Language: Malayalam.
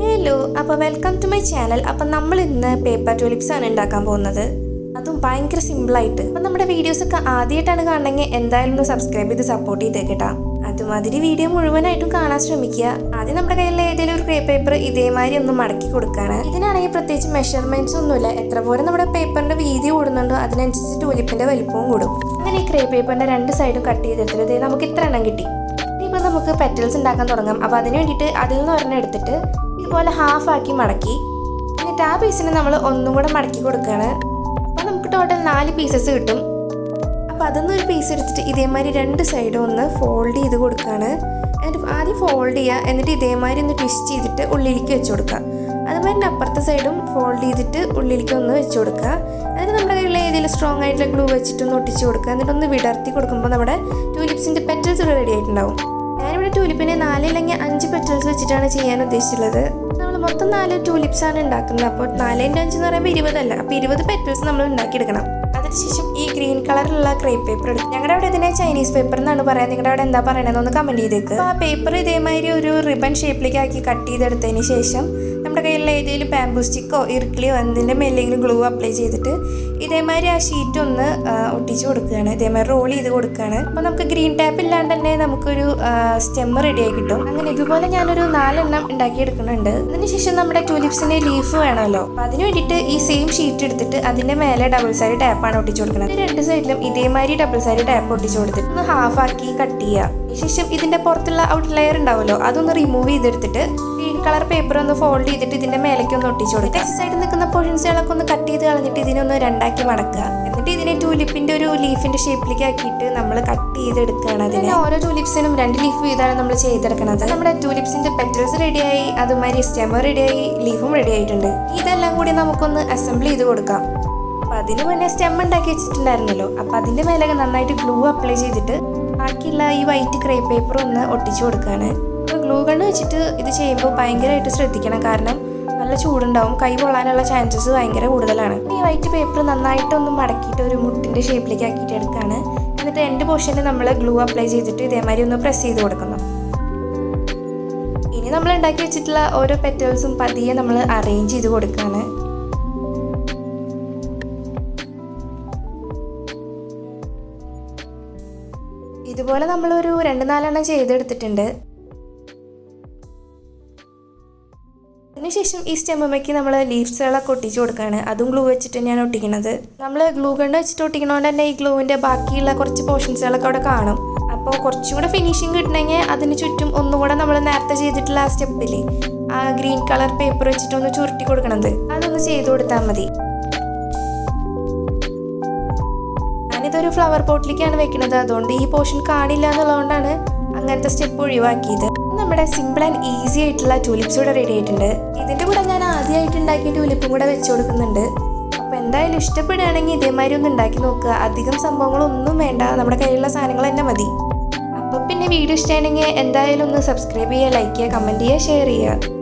ഹലോ, അപ്പോൾ വെൽക്കം ടു മൈ ചാനൽ. അപ്പം നമ്മൾ ഇന്ന് പേപ്പർ ട്യൂലിപ്സ് ആണ് ഉണ്ടാക്കാൻ പോകുന്നത്. അതും ഭയങ്കര സിമ്പിളായിട്ട്. അപ്പം നമ്മുടെ വീഡിയോസൊക്കെ ആദ്യമായിട്ടാണ് കാണണമെങ്കിൽ എന്തായാലും ഒന്ന് സബ്സ്ക്രൈബ് ചെയ്ത് സപ്പോർട്ട് ചെയ്തേക്കട്ടാ. അതുമാതിരി വീഡിയോ മുഴുവനായിട്ടും കാണാൻ ശ്രമിക്കുക. ആദ്യം നമ്മുടെ കയ്യിൽ ഏതെങ്കിലും ഒരു ക്രേ പേപ്പർ ഇതേമാതിരി ഒന്ന് മടക്കി കൊടുക്കുകയാണ്. ഇതിനാണെങ്കിൽ പ്രത്യേകിച്ച് മെഷർമെന്റ്സ് ഒന്നുമില്ല. എത്ര പോലെ നമ്മുടെ പേപ്പറിന്റെ വീതി കൂടുന്നുണ്ടോ അതിനനുസരിച്ച് ട്യൂലിപ്പിന്റെ വലിപ്പവും കൂടും. അങ്ങനെ ഈ ക്രേ പേപ്പറിന്റെ രണ്ട് സൈഡും കട്ട് ചെയ്തെടുത്തിട്ട് നമുക്ക് ഇത്ര എണ്ണം കിട്ടി. ഇപ്പം നമുക്ക് പെറ്റൽസ് ഉണ്ടാക്കാൻ തുടങ്ങാം. അപ്പോൾ അതിന് വേണ്ടിയിട്ട് അതിൽ നിന്ന് ഒരെണ്ണം എടുത്തിട്ട് ഇതുപോലെ ഹാഫ് ആക്കി മടക്കി എന്നിട്ട് ആ പീസിന് നമ്മൾ ഒന്നും കൂടെ മടക്കി കൊടുക്കുകയാണ്. അപ്പോൾ നമുക്ക് ടോട്ടൽ 4 പീസസ് കിട്ടും. അപ്പോൾ അതൊന്നും ഒരു പീസ് എടുത്തിട്ട് ഇതേമാതിരി രണ്ട് സൈഡും ഒന്ന് ഫോൾഡ് ചെയ്ത് കൊടുക്കുകയാണ്. എന്നിട്ട് ആദ്യം ഫോൾഡ് ചെയ്യുക, എന്നിട്ട് ഇതേമാതിരി ഒന്ന് ട്വിസ്റ്റ് ചെയ്തിട്ട് ഉള്ളിലേക്ക് വെച്ച് കൊടുക്കുക. അതുമാതിരി അപ്പുറത്തെ സൈഡും ഫോൾഡ് ചെയ്തിട്ട് ഉള്ളിലേക്ക് ഒന്ന് വെച്ച് കൊടുക്കുക. എന്നിട്ട് നമ്മുടെ കയ്യിലുള്ള ഏതെങ്കിലും സ്ട്രോങ് ആയിട്ടുള്ള ഗ്ലൂ വെച്ചിട്ടൊന്ന് ഒട്ടിച്ച് കൊടുക്കുക. എന്നിട്ടൊന്ന് വിടർത്തി കൊടുക്കുമ്പോൾ നമ്മുടെ ട്യൂലിപ്സിൻ്റെ പെറ്റൽസ് ഇവിടെ റെഡി ആയിട്ടുണ്ടാവും. ഞാനിവിടെ ട്യൂലിപ്പിനെ 4 അല്ലെങ്കിൽ 5 പെറ്റൽസ് വെച്ചിട്ടാണ് ചെയ്യാൻ ഉദ്ദേശിച്ചുള്ളത്. നമ്മൾ മൊത്തം 4 ട്യൂലിപ്സ് ആണ് ഉണ്ടാക്കുന്നത്. അപ്പോൾ 4 × 5 എന്ന് പറയുമ്പോൾ 20 അല്ല. അപ്പോൾ 20 പെറ്റൽസ് നമ്മൾ ഉണ്ടാക്കിയെടുക്കണം. അതിനുശേഷം ഈ ഗ്രീൻ കളറിലുള്ള ക്രേപ്പ് പേപ്പർ എടുക്കും. ഞങ്ങളുടെ അവിടെ ഇതിനെ ചൈനീസ് പേപ്പർ എന്നാണ് പറയാം. നിങ്ങളുടെ അവിടെ എന്താ പറയണമെന്നൊന്ന് കമൻറ്റ് ചെയ്തേക്ക്. അപ്പോൾ ആ പേപ്പർ ഇതേമാതിരി ഒരു റിബൺ ഷേപ്പിലേക്ക് ആക്കി കട്ട് ചെയ്തെടുത്തതിന് ശേഷം നമ്മുടെ കയ്യിലുള്ള ഏതെങ്കിലും ബാംബൂ സ്റ്റിക്കോ ഇറുക്കിളിയോ എന്തിൻ്റെ മേലെങ്കിലും ഗ്ലൂ അപ്ലൈ ചെയ്തിട്ട് ഇതേമാതിരി ആ ഷീറ്റ് ഒന്ന് ഒട്ടിച്ച് കൊടുക്കുകയാണ്. ഇതേമാതിരി റോൾ ചെയ്ത് കൊടുക്കുകയാണ്. അപ്പോൾ നമുക്ക് ഗ്രീൻ ടാപ്പ് ഇല്ലാണ്ട് തന്നെ നമുക്കൊരു സ്റ്റെമ്മ് റെഡിയായി കിട്ടും. അങ്ങനെ ഇതുപോലെ ഞാനൊരു 4 എണ്ണം ഉണ്ടാക്കിയെടുക്കുന്നുണ്ട്. അതിനുശേഷം നമ്മുടെ ട്യൂലിപ്സിന് ലീഫ് വേണമല്ലോ. അപ്പോൾ അതിന് വേണ്ടിയിട്ട് ഈ സെയിം ഷീറ്റ് എടുത്തിട്ട് അതിൻ്റെ മേലെ ഡബിൾ സൈഡ് ടാപ്പാണ് ഒട്ടിച്ച് കൊടുക്കുന്നത്. രണ്ട് സൈഡിലും ഇതേമാതിരി ഡബിൾ സൈഡ് ടാപ്പ് ഒട്ടിച്ച് കൊടുത്തിട്ട് ഒന്ന് ഹാഫ് ആക്കി കട്ട് ചെയ്യുക. ശേഷം ഇതിൻ്റെ പുറത്തുള്ള ഔട്ട് ലെയർ ഉണ്ടാവുമല്ലോ, അതൊന്ന് റിമൂവ് ചെയ്തെടുത്തിട്ട് ഗ്രീൻ കളർ പേപ്പർ ഒന്ന് ഫോൾഡ് ചെയ്തിട്ട് ഇതിൻ്റെ മേലേക്ക് ഒന്ന് ഒട്ടിച്ച് കൊടുക്കുക. സൈഡിൽ നിൽക്കുന്ന പോർഷൻസുകളൊക്കെ ഒന്ന് കട്ട് ചെയ്ത് കളഞ്ഞിട്ട് ഇതിനൊന്ന് രണ്ടാക്കി മടക്കുക. എന്നിട്ട് ഇതിനെ ട്യൂലിപ്പിൻ്റെ ഒരു ലീഫിൻ്റെ ഷേപ്പിലേക്ക് ആക്കിയിട്ട് നമ്മൾ കട്ട് ചെയ്തെടുക്കുകയാണ്. അതിന് ഓരോ ട്യൂലിപ്സിനും 2 ലീഫ് വീതമാണ് നമ്മൾ ചെയ്തെടുക്കുന്നത്. നമ്മുടെ ട്യൂലിപ്സിൻ്റെ പെറ്റൽസ് റെഡിയായി, അതുമാതിരി സ്റ്റെമ്മ് റെഡിയായി, ലീഫും റെഡി ആയിട്ടുണ്ട്. ഇതെല്ലാം കൂടി നമുക്കൊന്ന് അസംബിൾ ചെയ്ത് കൊടുക്കാം. അപ്പോൾ അതിന് മുന്നേ സ്റ്റെമ്മ് ഉണ്ടാക്കി വെച്ചിട്ടുണ്ടായിരുന്നല്ലോ. അപ്പോൾ അതിൻ്റെ മേലെ നന്നായിട്ട് ഗ്ലൂ അപ്ലൈ ചെയ്തിട്ട് ബാക്കിയുള്ള ഈ വൈറ്റ് ക്രേ പേപ്പർ ഒന്ന് ഒട്ടിച്ചു കൊടുക്കുകയാണ്. അപ്പോൾ ഗ്ലൂ ഗണ്ണ് വെച്ചിട്ട് ഇത് ചെയ്യുമ്പോൾ ഭയങ്കരമായിട്ട് ശ്രദ്ധിക്കണം. കാരണം നല്ല ചൂടുണ്ടാവും, കൈ പൊള്ളാനുള്ള ചാൻസസ് ഭയങ്കര കൂടുതലാണ്. ഈ വൈറ്റ് പേപ്പർ നന്നായിട്ടൊന്ന് മടക്കിയിട്ട് ഒരു മുട്ടിൻ്റെ ഷേപ്പിലേക്ക് ആക്കിയിട്ട് എടുക്കുകയാണ്. എന്നിട്ട് എൻഡ് പോർഷനിൽ നമ്മൾ ഗ്ലൂ അപ്ലൈ ചെയ്തിട്ട് ഇതേമാതിരി ഒന്ന് പ്രസ് ചെയ്ത് കൊടുക്കണം. ഇനി നമ്മൾ ഉണ്ടാക്കി വെച്ചിട്ടുള്ള ഓരോ പെറ്റൽസും പതിയെ നമ്മൾ അറേഞ്ച് ചെയ്ത് കൊടുക്കുകയാണ്. ഇതുപോലെ നമ്മളൊരു 2-4 എണ്ണം ചെയ്തെടുത്തിട്ടുണ്ട്. അതിനുശേഷം ഈ സ്റ്റെമ്മയ്ക്ക് നമ്മൾ ലീവ്സുകളൊക്കെ ഒട്ടിച്ച് കൊടുക്കുകയാണ്. അതും ഗ്ലൂ വെച്ചിട്ട് തന്നെയാണ് ഒട്ടിക്കുന്നത്. നമ്മൾ ഗ്ലൂ ഗണ്ണ് വെച്ചിട്ട് ഒട്ടിക്കുന്നതുകൊണ്ട് തന്നെ ഈ ഗ്ലൂവിൻ്റെ ബാക്കിയുള്ള കുറച്ച് പോർഷൻസുകളൊക്കെ അവിടെ കാണും. അപ്പോൾ കുറച്ചും കൂടെ ഫിനിഷിങ് കിട്ടണമെങ്കിൽ അതിന് ചുറ്റും ഒന്നുകൂടെ നമ്മൾ നേരത്തെ ചെയ്തിട്ടുള്ള ആ സ്റ്റെപ്പിൽ ആ ഗ്രീൻ കളർ പേപ്പർ വെച്ചിട്ട് ഒന്ന് ചുരുട്ടി കൊടുക്കണത് അതൊന്ന് ചെയ്ത് കൊടുത്താൽ മതി. ഞാനിതൊരു ഫ്ലവർ പോട്ടിലേക്കാണ് വെക്കുന്നത്. അതുകൊണ്ട് ഈ പോർഷൻ കാണില്ല എന്നുള്ളതുകൊണ്ടാണ് അങ്ങനത്തെ സ്റ്റെപ്പ് ഒഴിവാക്കിയത്. നമ്മുടെ സിമ്പിൾ ആൻഡ് ഈസി ആയിട്ടുള്ള ട്യൂലിപ്സ് കൂടെ റെഡി ആയിട്ടുണ്ട്. ഇതിൻ്റെ കൂടെ ഞാൻ ആദ്യമായിട്ട് ഉണ്ടാക്കിയ ട്യൂലിപ്പും കൂടെ വെച്ച് കൊടുക്കുന്നുണ്ട്. അപ്പോൾ എന്തായാലും ഇഷ്ടപ്പെടുകയാണെങ്കിൽ ഇതേമാതിരി ഒന്ന് ഉണ്ടാക്കി നോക്കുക. അധികം സംഭവങ്ങളൊന്നും വേണ്ട, നമ്മുടെ കയ്യിലുള്ള സാധനങ്ങൾ തന്നെ മതി. അപ്പോൾ പിന്നെ വീഡിയോ ഇഷ്ടമാണെങ്കിൽ എന്തായാലും ഒന്ന് സബ്സ്ക്രൈബ് ചെയ്യുക, ലൈക്ക് ചെയ്യുക, കമൻറ്റ് ചെയ്യുക, ഷെയർ ചെയ്യുക.